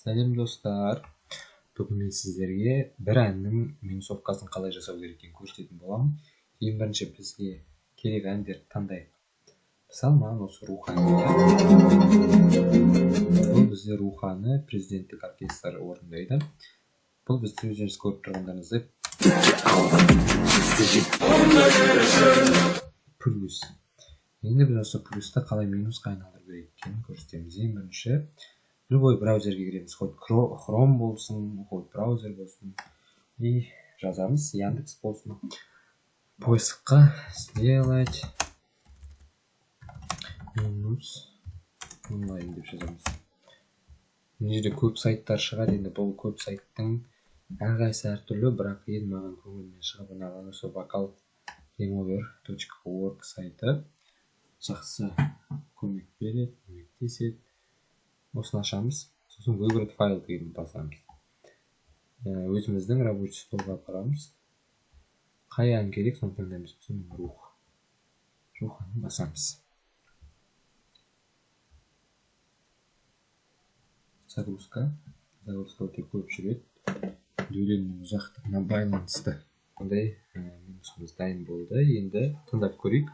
Сәлем достар. Бүгін мен сіздерге бір әннің минусовкасын қалай жасау керек екенін көрсететін боламын. Ең бірінші бізге керек әндерді таңдайық. Мысалы, маған осы Рухани. Бұл бізде Рухани президенттік оркестр орындайды. Бұл бізді өздеріңіз көріп тұрғандарыңыздай плюс. Енді біз осы плюсты қалай минусқа айналдыру керек екенін көрсетеміз. Ең бірінші любой браузерге кіреміз, хоть Chrome болсын, хоть браузер болсын, и жазамыз, Яндекс болсын. Поискқа сделать минус онлайн деп жазамыз. Мына жерде көп сайттар шығады, енді бұл көп сайттың әрқайсысы әртүрлі, бірақ ең маған көңілімнен шығып ұнаған осы vocal.remover.org сайты жақсы көмек береді, көмектеседі. Осыны ашамыз, сосын выбрать файл дегенді басамыз. Өзіміздің рабочий столға барамыз. Қай ән керек, соны таңдаймыз. Рухани басамыз. Загрузка өте көп жүреді. Дөленің ұзақтығына байланысты. Ондай минусымыз дайын болды. Енді тыңдап көрейік.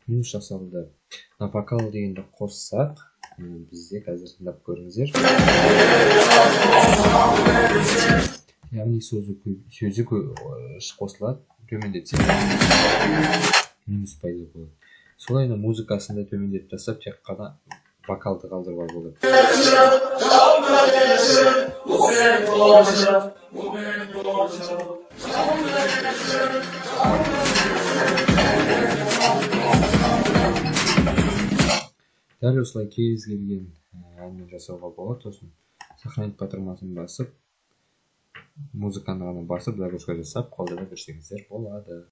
Минус жасалды. Вокал дегенді қоссақ, бізде қазір тыңдап көріңіздер. Яғни сөзі қосылады, төмендетсек минус пайда болады. Солай музыкасында төмендетіп жасап, тек қана вокалды қалдыруға болады. Дәл осылай кез келген әнмен жасауға болады. Сосын сохранить батырмасын басып, музыканы ғана басып, загрузка жасап, қолдана берсеңіздер болады.